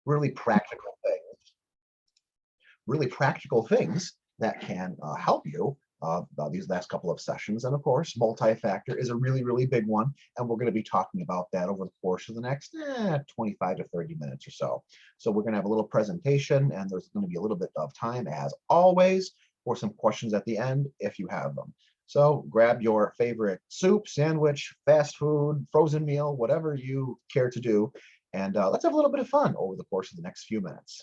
really practical things that can help you these last couple of sessions. And of course, multi-factor is a really big one. And we're going to be talking about that over the course of the next 25 to 30 minutes or so. So we're going to have a little presentation, and there's going to be a little bit of time, as always, for some questions at the end if you have them. So grab your favorite soup, sandwich, fast food, frozen meal, whatever you care to do. And let's have a little bit of fun over the course of the next few minutes.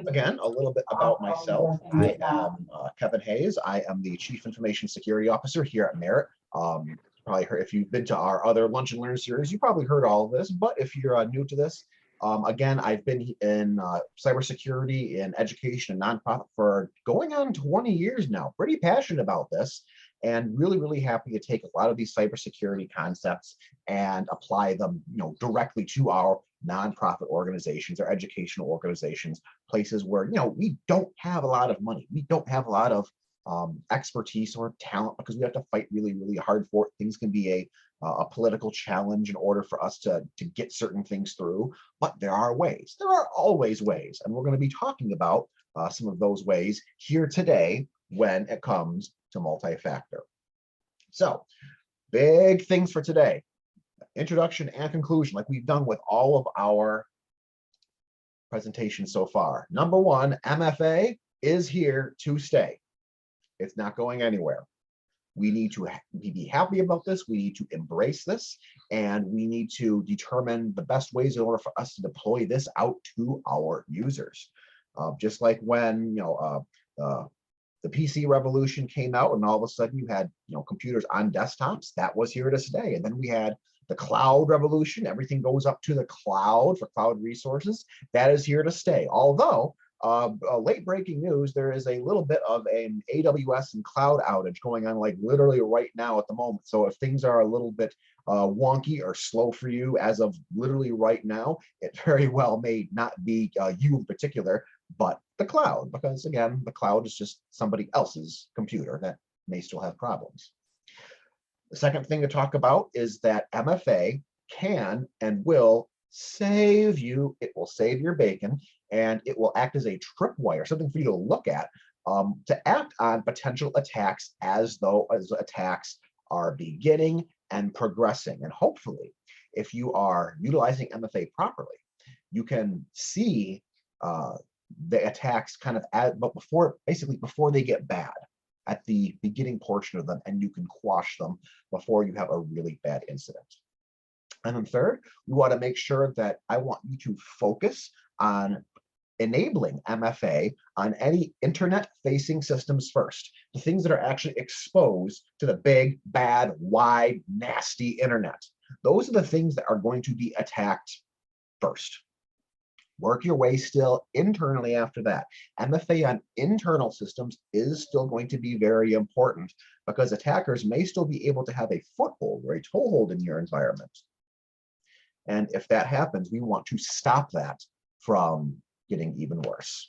Again, a little bit about myself. I am Kevin Hayes. I am the Chief Information Security Officer here at Merit. Probably heard, if you've been to our other Lunch and Learn series, you probably heard all of this. But if you're new to this, again, I've been in cybersecurity and education and nonprofit for going on 20 years now. Pretty passionate about this, and really happy to take a lot of these cybersecurity concepts and apply them, directly to our nonprofit organizations or educational organizations, places where, we don't have a lot of money. We don't have a lot of expertise or talent, because we have to fight really hard for it. Things can be a political challenge in order for us to get certain things through, but there are ways. There are always ways, and we're going to be talking about some of those ways here today when it comes to multi-factor. So, big things for today. Introduction and conclusion, like we've done with all of our presentations so far. Number one, MFA is here to stay. It's not going anywhere. We need to be happy about this. We need to embrace this, and we need to determine the best ways in order for us to deploy this out to our users. Just like when the PC revolution came out, and all of a sudden you had computers on desktops, that was here to stay. And then we had the cloud revolution. Everything goes up to the cloud for cloud resources. That is here to stay. Although late breaking news, there is a little bit of an AWS and cloud outage going on, like literally right now at the moment. So if things are a little bit wonky or slow for you as of literally right now, it very well may not be you in particular, but the cloud, because again, the cloud is just somebody else's computer that may still have problems. The second thing to talk about is that MFA can and will save you. It will save your bacon, and it will act as a tripwire, something for you to look at, to act on potential attacks as attacks are beginning and progressing. And hopefully, if you are utilizing MFA properly, you can see the attacks kind of but before they get bad, at the beginning portion of them, and you can quash them before you have a really bad incident. And then third, we want to make sure that I want you to focus on enabling MFA on any internet-facing systems first, the things that are actually exposed to the big, bad, wide, nasty internet. Those are the things that are going to be attacked first. Work your way still internally after that. MFA on internal systems is still going to be very important, because attackers may still be able to have a foothold or a toehold in your environment. And if that happens, we want to stop that from getting even worse.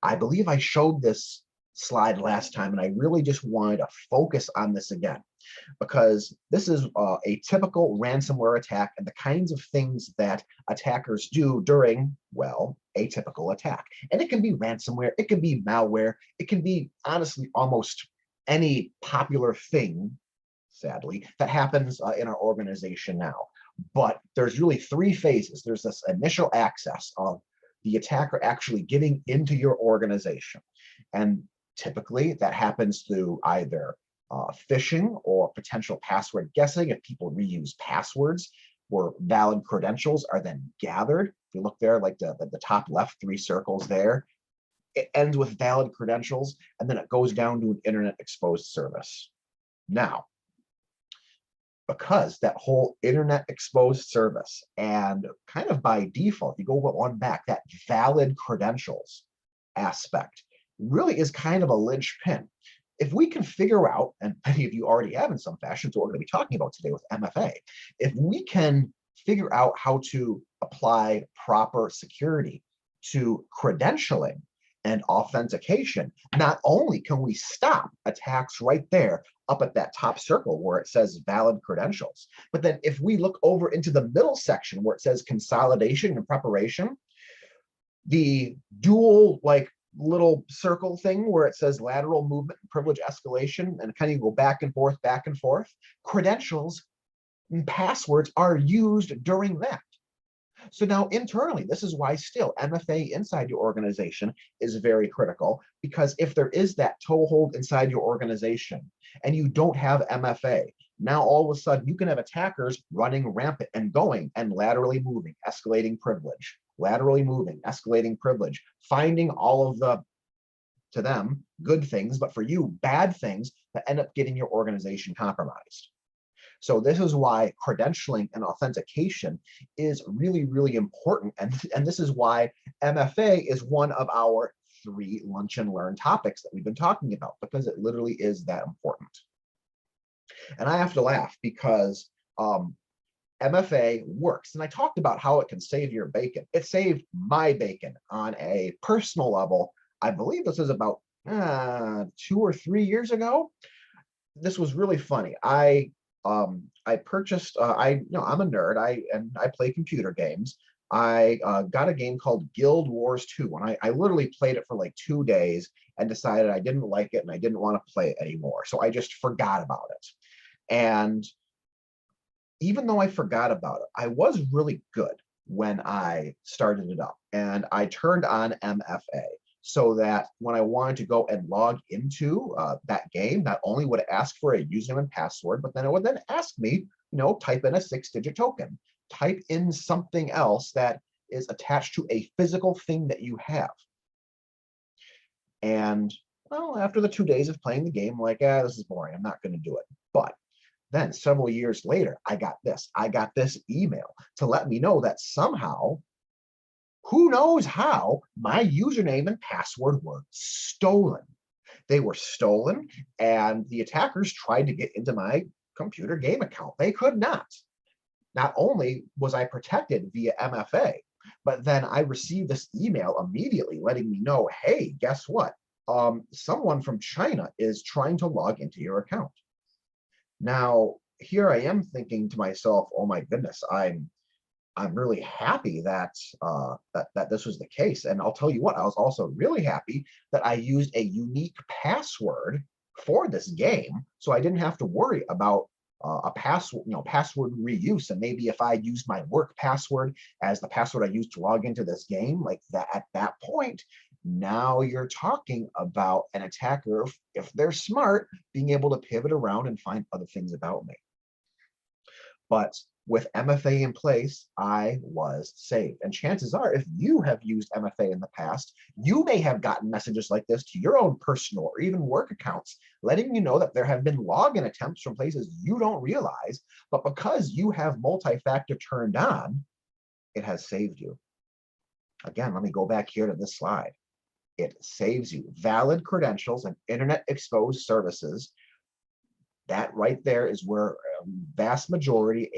I believe I showed this slide last time, and I really just wanted to focus on this again, because this is a typical ransomware attack and the kinds of things that attackers do during, well, a typical attack. And it can be ransomware, it can be malware, it can be honestly almost any popular thing, sadly, that happens in our organization now. But there's really three phases. There's this initial access of the attacker actually getting into your organization. And typically that happens through either phishing or potential password guessing. If people reuse passwords, where valid credentials are then gathered. If you look there, like the top left 3 circles there, it ends with valid credentials, and then it goes down to an internet exposed service. Now, because that whole internet exposed service, and kind of by default, you go one back, that valid credentials aspect really is kind of a linchpin. If we can figure out, and many of you already have in some fashion, so we're going to be talking about today with MFA, if we can figure out how to apply proper security to credentialing and authentication. Not only can we stop attacks right there up at that top circle where it says valid credentials, but then if we look over into the middle section where it says consolidation and preparation, the dual like little circle thing where it says lateral movement and privilege escalation and kind of go back and forth, credentials and passwords are used during that. So now internally, this is why still MFA inside your organization is very critical, because if there is that toehold inside your organization and you don't have MFA, now all of a sudden you can have attackers running rampant and going and laterally moving, escalating privilege, laterally moving, escalating privilege, finding all of the, to them, good things, but for you, bad things that end up getting your organization compromised. So this is why credentialing and authentication is really, really important. And this is why MFA is one of our 3 lunch and learn topics that we've been talking about, because it literally is that important. And I have to laugh because MFA works. And I talked about how it can save your bacon. It saved my bacon on a personal level. I believe this is about 2 or 3 years ago. This was really funny. I purchased, I'm a nerd, I play computer games. I got a game called Guild Wars 2, and I literally played it for like 2 days and decided I didn't like it and I didn't want to play it anymore. So I just forgot about it. And even though I forgot about it, I was really good when I started it up, and I turned on MFA. So that when I wanted to go and log into that game, not only would it ask for a username and password, but then it would then ask me, type in a 6-digit token, type in something else that is attached to a physical thing that you have. And well, after the 2 days of playing the game, I'm like, this is boring. I'm not going to do it. But then several years later, I got this email to let me know that somehow, who knows how, my username and password were stolen. They were stolen, and the attackers tried to get into my computer game account. They could not. Not only was I protected via MFA, but then I received this email immediately letting me know, hey, guess what? Someone from China is trying to log into your account. Now, here I am thinking to myself, oh my goodness, I'm really happy that that this was the case. And I'll tell you what, I was also really happy that I used a unique password for this game, so I didn't have to worry about a password, password reuse. And maybe if I used my work password as the password I used to log into this game, like that, at that point, now you're talking about an attacker, if they're smart, being able to pivot around and find other things about me. But with MFA in place, I was saved. And chances are, if you have used MFA in the past, you may have gotten messages like this to your own personal or even work accounts, letting you know that there have been login attempts from places you don't realize, but because you have multi-factor turned on, it has saved you. Again, let me go back here to this slide. It saves you. Valid credentials and internet exposed services. That right there is where vast majority,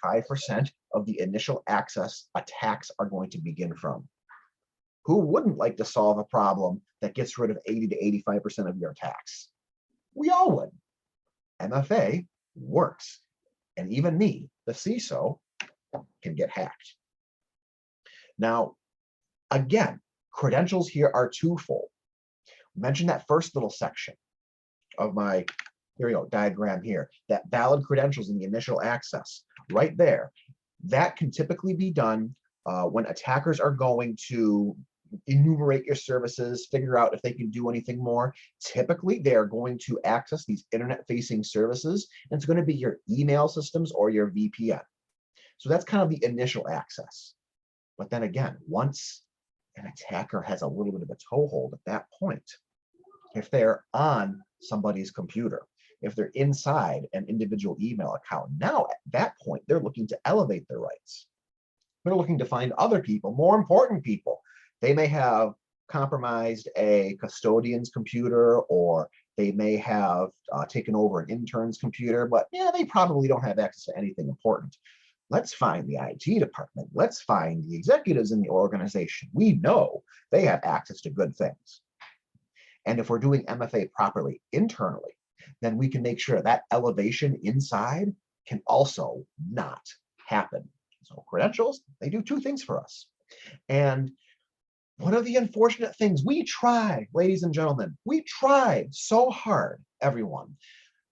80–85% of the initial access attacks are going to begin from. Who wouldn't like to solve a problem that gets rid of 80–85% of your attacks? We all would. MFA works. And even me, the CISO, can get hacked. Now, again, credentials here are twofold. Mention that first little section of my, here we go, diagram here, that valid credentials in the initial access, right there. That can typically be done when attackers are going to enumerate your services, figure out if they can do anything more. Typically, they are going to access these internet-facing services, and it's going to be your email systems or your VPN. So that's kind of the initial access. But then again, once an attacker has a little bit of a toehold at that point, if they're on somebody's computer, if they're inside an individual email account, now at that point, they're looking to elevate their rights. They're looking to find other people, more important people. They may have compromised a custodian's computer, or they may have taken over an intern's computer, but yeah, they probably don't have access to anything important. Let's find the IT department. Let's find the executives in the organization. We know they have access to good things. And if we're doing MFA properly internally, then we can make sure that elevation inside can also not happen. So credentials, they do two things for us. And one of the unfortunate things, we try, ladies and gentlemen, we tried so hard, everyone,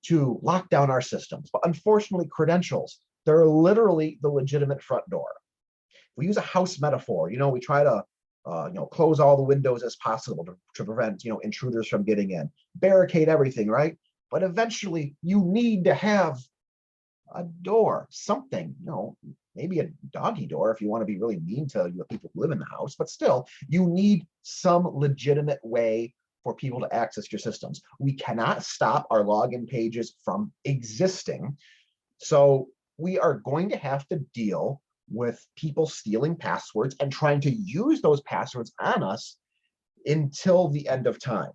to lock down our systems. But unfortunately, credentials, they're literally the legitimate front door. We use a house metaphor, we try to close all the windows as possible to prevent, intruders from getting in, barricade everything, right? But eventually you need to have a door, something, maybe a doggy door if you want to be really mean to people who live in the house, but still, you need some legitimate way for people to access your systems. We cannot stop our login pages from existing. So we are going to have to deal with people stealing passwords and trying to use those passwords on us until the end of time.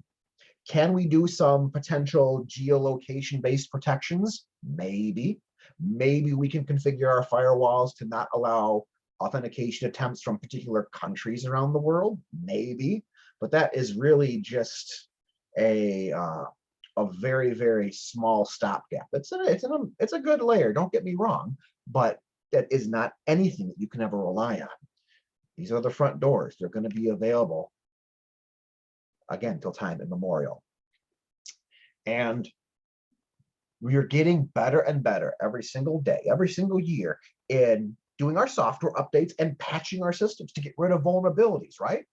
Can we do some potential geolocation-based protections? Maybe. Maybe we can configure our firewalls to not allow authentication attempts from particular countries around the world. Maybe. But that is really just a very, very small stopgap. It's a good layer, don't get me wrong, but that is not anything that you can ever rely on. These are the front doors. They're going to be available, again, till time immemorial. And we are getting better and better every single day, every single year in doing our software updates and patching our systems to get rid of vulnerabilities, right?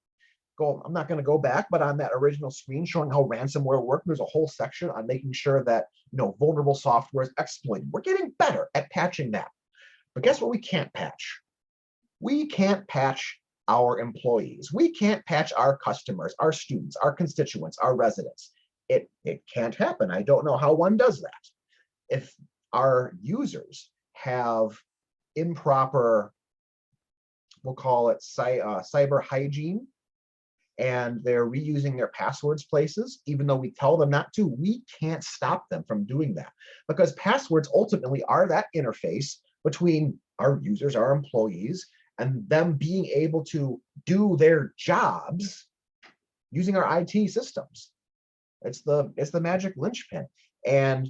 I'm not going to go back, but on that original screen showing how ransomware worked, there's a whole section on making sure that vulnerable software is exploited. We're getting better at patching that. But guess what we can't patch? We can't patch our employees. We can't patch our customers, our students, our constituents, our residents. It can't happen. I don't know how one does that. If our users have improper, we'll call it cyber hygiene, and they're reusing their passwords places, even though we tell them not to, we can't stop them from doing that, because passwords ultimately are that interface between our users, our employees, and them being able to do their jobs using our IT systems. It's the magic linchpin. And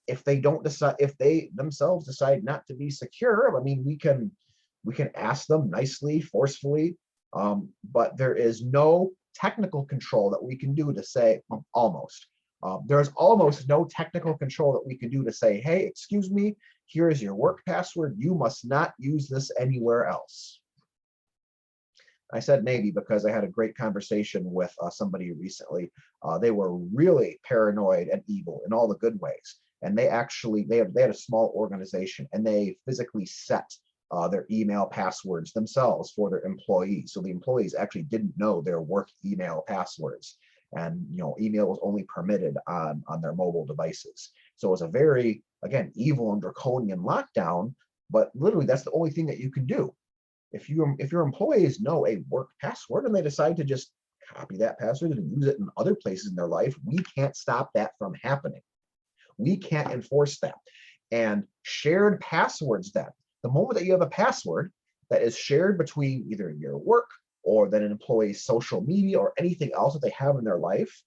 if they don't decide, if they themselves decide not to be secure, I mean, we can ask them nicely, forcefully, but there is no technical control that we can do to say, almost. There's almost no technical control that we can do to say, hey, excuse me, here is your work password. You must not use this anywhere else. I said maybe because I had a great conversation with somebody recently. They were really paranoid and evil in all the good ways. And they had a small organization, and they physically set their email passwords themselves for their employees. So the employees actually didn't know their work email passwords. And email was only permitted on their mobile devices. So it was a very, again, evil and draconian lockdown, but literally that's the only thing that you can do. If your employees know a work password and they decide to just copy that password and use it in other places in their life, we can't stop that from happening. We can't enforce that. And shared passwords then, the moment that you have a password that is shared between either your work or then an employee's social media or anything else that they have in their life,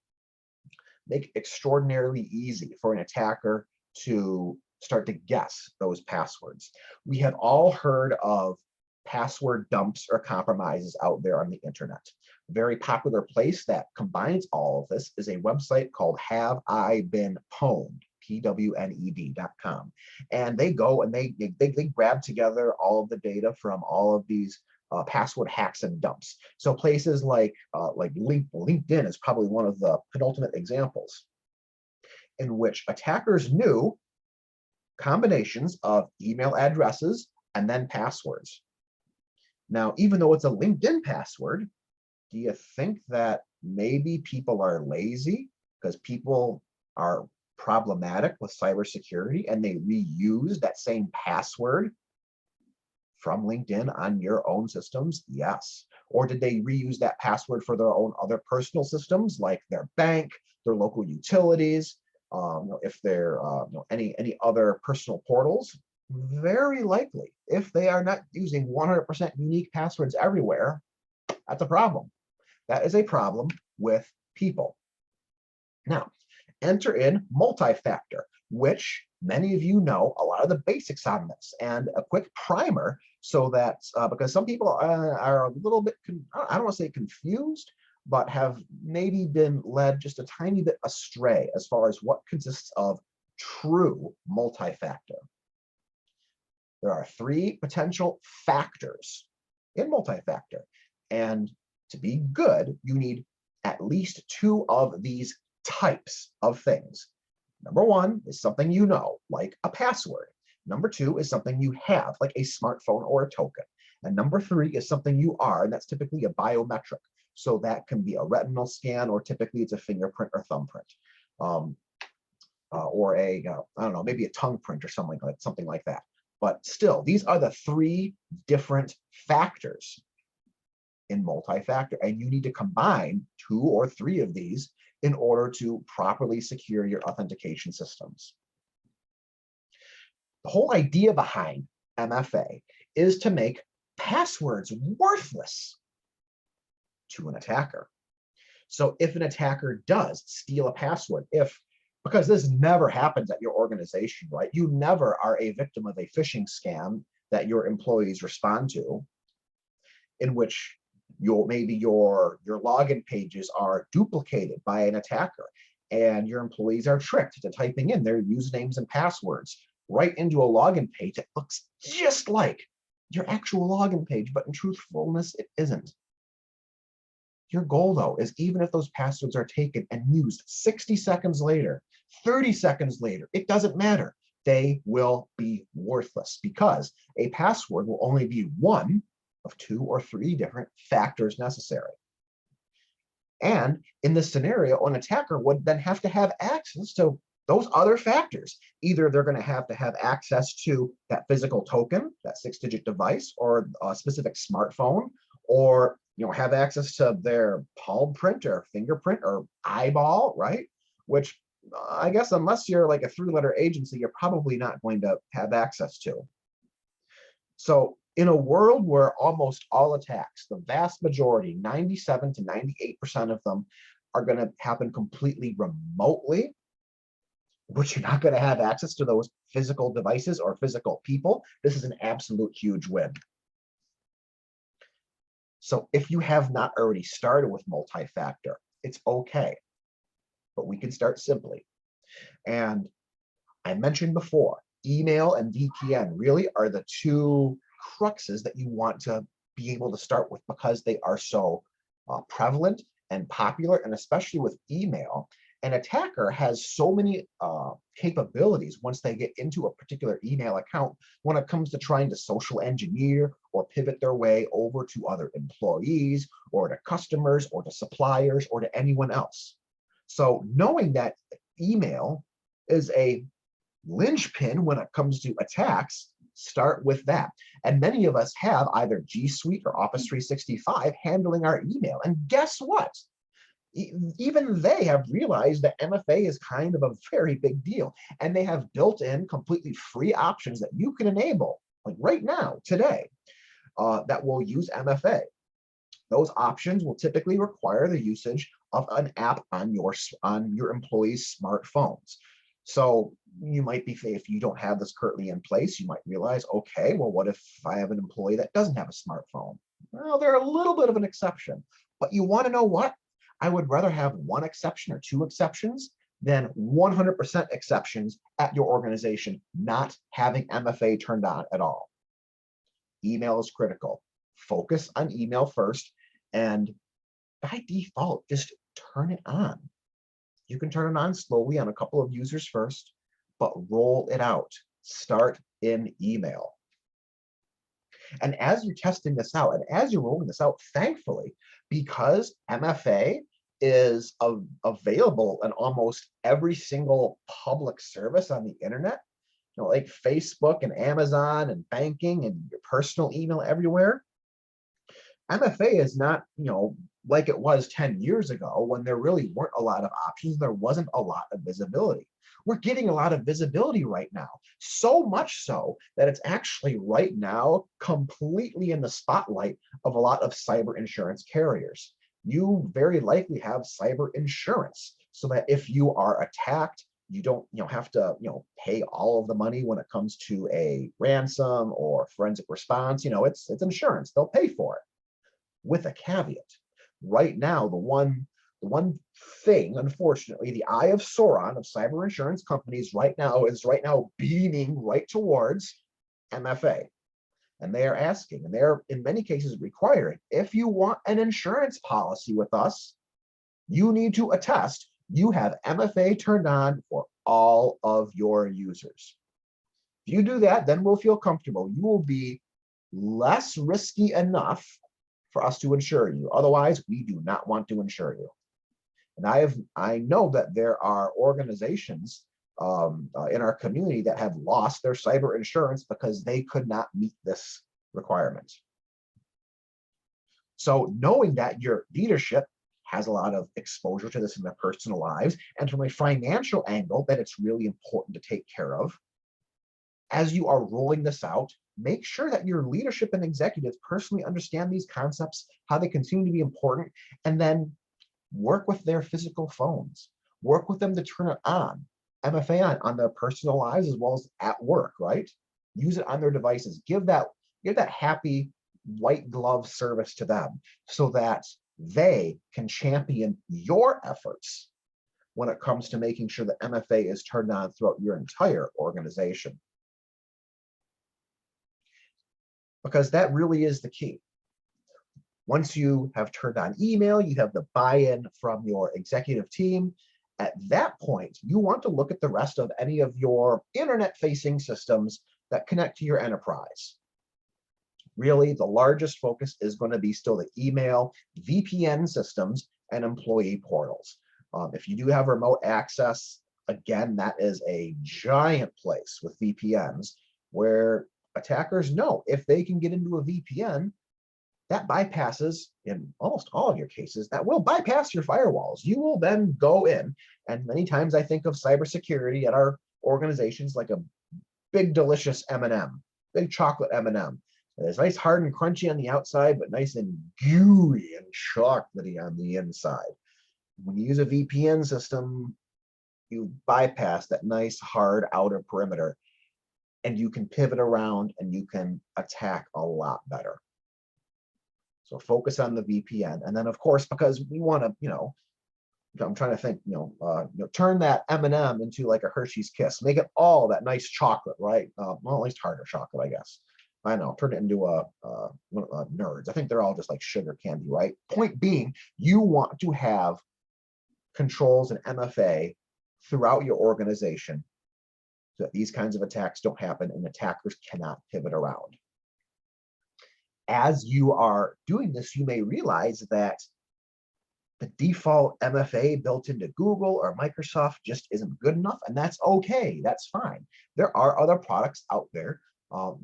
make it extraordinarily easy for an attacker to start to guess those passwords. We have all heard of password dumps or compromises out there on the internet. A very popular place that combines all of this is a website called Have I Been Pwned, PWNED.com. And they go and they grab together all of the data from all of these password hacks and dumps. So places like LinkedIn is probably one of the penultimate examples in which attackers knew combinations of email addresses and then passwords. Now, even though it's a LinkedIn password, do you think that maybe people are lazy because people are problematic with cybersecurity and they reuse that same password from LinkedIn on your own systems? Yes. Or did they reuse that password for their own other personal systems like their bank, their local utilities, if they're any other personal portals? very likely, if they are not using 100% unique passwords everywhere, that's a problem. That is a problem with people. Now, enter in multi-factor, which many of you know a lot of the basics on this, and a quick primer so that, because some people are a little bit, I don't want to say confused, but have maybe been led just a tiny bit astray as far as what consists of true multi-factor. There are 3 potential factors in multi-factor, and to be good, you need at least 2 of these types of things. Number 1 is something you know, like a password. Number 2 is something you have, like a smartphone or a token. And number 3 is something you are, and that's typically a biometric. So that can be a retinal scan, or typically it's a fingerprint or thumbprint, or a, I don't know, maybe a tongue print or something like that. But still, these are the 3 different factors in multi-factor, and you need to combine 2 or 3 of these in order to properly secure your authentication systems. The whole idea behind MFA is to make passwords worthless to an attacker. So if an attacker does steal a password, because this never happens at your organization, right? You never are a victim of a phishing scam that your employees respond to, in which maybe your login pages are duplicated by an attacker, and your employees are tricked into typing in their usernames and passwords right into a login page that looks just like your actual login page, but in truthfulness, it isn't. Your goal, though, is even if those passwords are taken and used 60 seconds later, 30 seconds later, it doesn't matter. They will be worthless, because a password will only be one of 2 or 3 different factors necessary. And in this scenario, an attacker would then have to have access to those other factors. Either they're going to have access to that physical token, that 6-digit device, or a specific smartphone, or have access to their palm print or fingerprint or eyeball, right? Which I guess unless you're like a 3-letter agency, you're probably not going to have access to. So in a world where almost all attacks, the vast majority, 97 to 98% of them, are going to happen completely remotely, which you're not going to have access to those physical devices or physical people, this is an absolute huge win. So if you have not already started with multi-factor, it's okay, but we can start simply. And I mentioned before, email and VPN really are the 2 cruxes that you want to be able to start with, because they are so prevalent and popular, and especially with email. An attacker has so many capabilities once they get into a particular email account when it comes to trying to social engineer or pivot their way over to other employees or to customers or to suppliers or to anyone else. So knowing that email is a linchpin when it comes to attacks, start with that. And many of us have either G Suite or Office 365 handling our email. And guess what? Even they have realized that MFA is kind of a very big deal, and they have built in completely free options that you can enable, like right now, today, that will use MFA. Those options will typically require the usage of an app on your employees' smartphones. So you might be, if you don't have this currently in place, you might realize, okay, well, what if I have an employee that doesn't have a smartphone? Well, they're a little bit of an exception, but you want to know what? I would rather have 1 exception or 2 exceptions than 100% exceptions at your organization not having MFA turned on at all. Email is critical. Focus on email first, and by default, just turn it on. You can turn it on slowly on a couple of users first, but roll it out. Start in email. And as you're testing this out, and as you're rolling this out, thankfully, because MFA is available in almost every single public service on the internet, like Facebook and Amazon and banking and your personal email everywhere, MFA is not, like it was 10 years ago when there really weren't a lot of options. There wasn't a lot of visibility. We're getting a lot of visibility right now, so much so that it's actually right now completely in the spotlight of a lot of cyber insurance carriers. You very likely have cyber insurance so that if you are attacked, you don't have to pay all of the money when it comes to a ransom or forensic response. It's insurance. They'll pay for it, with a caveat. Right now, the one thing, unfortunately, the eye of Sauron of cyber insurance companies right now is beaming right towards MFA. And they are asking, and they're in many cases requiring, if you want an insurance policy with us, you need to attest you have MFA turned on for all of your users. If you do that, then we'll feel comfortable. You will be less risky enough for us to insure you. Otherwise, we do not want to insure you. And I know that there are organizations in our community that have lost their cyber insurance because they could not meet this requirement. So knowing that your leadership has a lot of exposure to this in their personal lives, and from a financial angle that it's really important to take care of, as you are rolling this out, make sure that your leadership and executives personally understand these concepts, how they continue to be important, and then work with their physical phones. Work with them to turn it on, MFA on their personal lives as well as at work, right? Use it on their devices. Give that happy white glove service to them so that they can champion your efforts when it comes to making sure that MFA is turned on throughout your entire organization. Because that really is the key. Once you have turned on email, you have the buy-in from your executive team. At that point, you want to look at the rest of any of your internet-facing systems that connect to your enterprise. Really, the largest focus is going to be still the email, VPN systems, and employee portals. If you do have remote access, again, that is a giant place with VPNs where attackers know if they can get into a VPN, that bypasses, in almost all of your cases, that will bypass your firewalls. You will then go in, and many times I think of cybersecurity at our organizations like a big, delicious M&M, big chocolate M&M. It's nice, hard, and crunchy on the outside, but nice and gooey and chocolatey on the inside. When you use a VPN system, you bypass that nice, hard outer perimeter, and you can pivot around and you can attack a lot better. So focus on the VPN. And then, of course, because we want to, I'm trying to think, turn that M&M into like a Hershey's Kiss. Make it all that nice chocolate, right? Well, at least harder chocolate, I guess. I know, turn it into a nerds. I think they're all just like sugar candy, right? Point being, you want to have controls and MFA throughout your organization so that these kinds of attacks don't happen and attackers cannot pivot around. As you are doing this, you may realize that the default MFA built into Google or Microsoft just isn't good enough, and that's okay. That's fine. There are other products out there.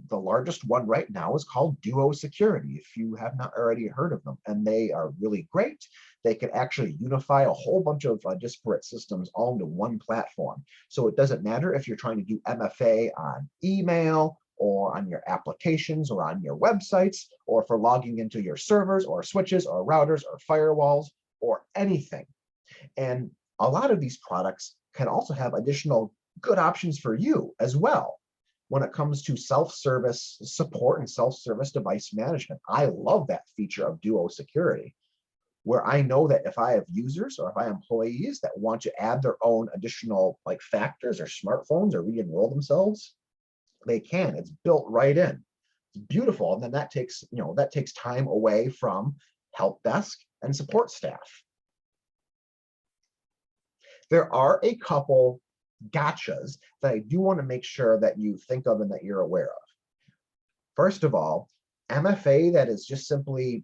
The largest one right now is called Duo Security, if you have not already heard of them, and they are really great. They can actually unify a whole bunch of disparate systems all into one platform. So it doesn't matter if you're trying to do MFA on email or on your applications or on your websites, or for logging into your servers or switches or routers or firewalls or anything. And a lot of these products can also have additional good options for you as well when it comes to self-service support and self-service device management. I love that feature of Duo Security, where I know that if I have users or if I have employees that want to add their own additional like factors or smartphones or re-enroll themselves, they can. It's built right in. It's beautiful. And then that takes time away from help desk and support staff. There are a couple gotchas that I do want to make sure that you think of and that you're aware of. First of all, MFA that is just simply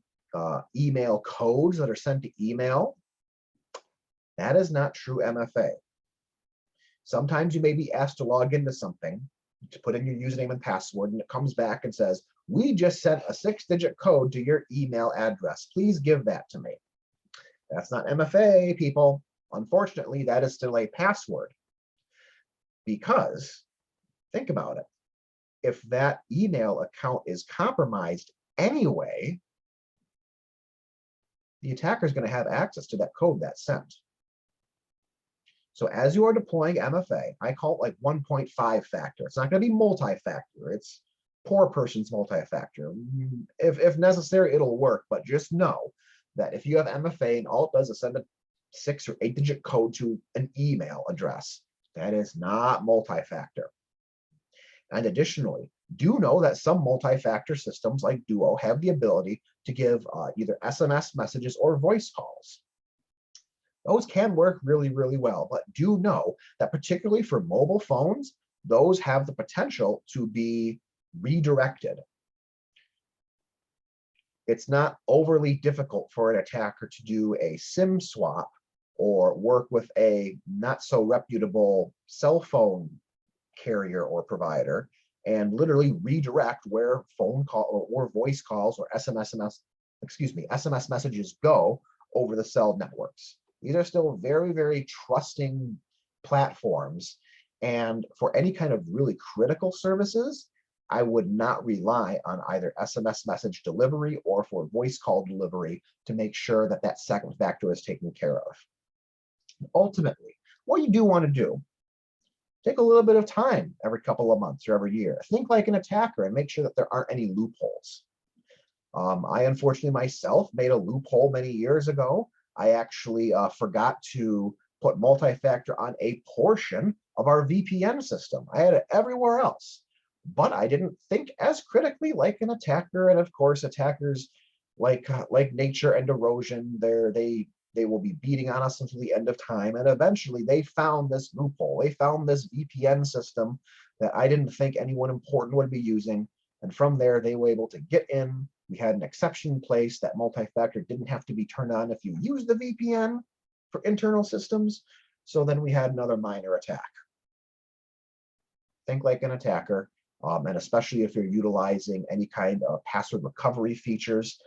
email codes that are sent to email, that is not true MFA. Sometimes you may be asked to log into something, to put in your username and password, and it comes back and says, we just sent a 6-digit code to your email address. Please give that to me. That's not MFA, people. Unfortunately, that is still a password. Because think about it. If that email account is compromised anyway, the attacker is going to have access to that code that's sent. So as you are deploying MFA, I call it like 1.5 factor. It's not going to be multi-factor. It's poor person's multi-factor. If necessary, it'll work, but just know that if you have MFA and all it does is send a 6 or 8-digit code to an email address, that is not multi-factor. And additionally, do know that some multi-factor systems like Duo have the ability to give either SMS messages or voice calls. Those can work really, really well, but do know that particularly for mobile phones, those have the potential to be redirected. It's not overly difficult for an attacker to do a SIM swap or work with a not so reputable cell phone carrier or provider and literally redirect where phone call or voice calls or SMS messages go over the cell networks. These are still very, very trusting platforms. And for any kind of really critical services, I would not rely on either SMS message delivery or for voice call delivery to make sure that that second factor is taken care of. Ultimately, what you do want to do, take a little bit of time every couple of months or every year. Think like an attacker and make sure that there aren't any loopholes. I unfortunately myself made a loophole many years ago. I actually forgot to put multi-factor on a portion of our VPN system. I had it everywhere else, but I didn't think as critically like an attacker. And of course, attackers like nature and erosion, they will be beating on us until the end of time. And eventually they found this loophole. They found this VPN system that I didn't think anyone important would be using. And from there, they were able to get in. We had an exception in place that multi-factor didn't have to be turned on if you use the VPN for internal systems. So then we had another minor attack. Think like an attacker, and especially if you're utilizing any kind of password recovery features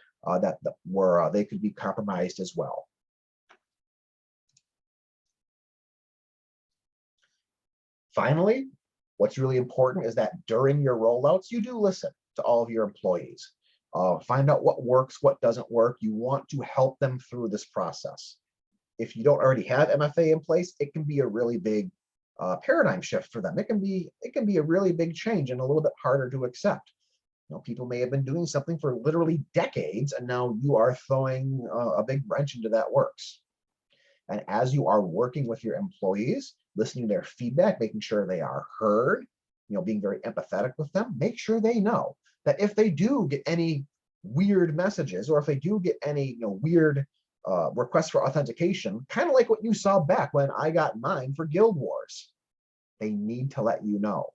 where they could be compromised as well. Finally, what's really important is that during your rollouts, you do listen to all of your employees. Find out what works, what doesn't work. You want to help them through this process. If you don't already have MFA in place, it can be a really big paradigm shift for them. It can be a really big change and a little bit harder to accept. You know, people may have been doing something for literally decades, and now you are throwing a big wrench into that works. And as you are working with your employees, listening to their feedback, making sure they are heard, being very empathetic with them, make sure they know that if they do get any weird messages or if they do get any weird requests for authentication, kind of like what you saw back when I got mine for Guild Wars, they need to let you know.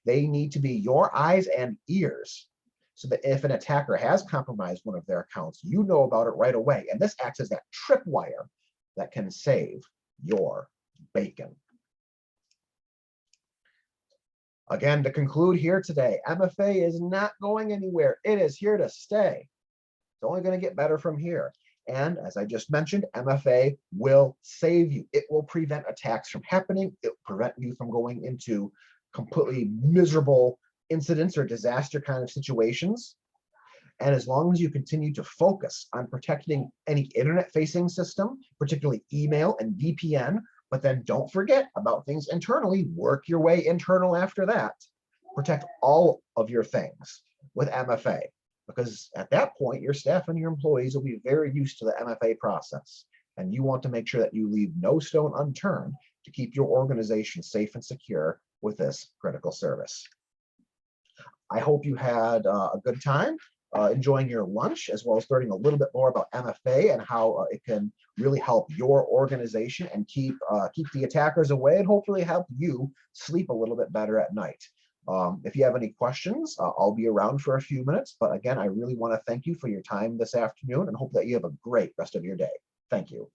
They need to be your eyes and ears so that if an attacker has compromised one of their accounts, you know about it right away. And this acts as that tripwire that can save your bacon. Again, to conclude here today, MFA is not going anywhere. It is here to stay. It's only going to get better from here. And as I just mentioned, MFA will save you. It will prevent attacks from happening. It will prevent you from going into completely miserable incidents or disaster kind of situations. And as long as you continue to focus on protecting any internet-facing system, particularly email and VPN, but then don't forget about things internally, work your way internal after that. Protect all of your things with MFA, because at that point, your staff and your employees will be very used to the MFA process. And you want to make sure that you leave no stone unturned to keep your organization safe and secure with this critical service. I hope you had a good time enjoying your lunch, as well as learning a little bit more about MFA and how it can really help your organization and keep the attackers away and hopefully help you sleep a little bit better at night. If you have any questions, I'll be around for a few minutes. But again, I really want to thank you for your time this afternoon and hope that you have a great rest of your day. Thank you.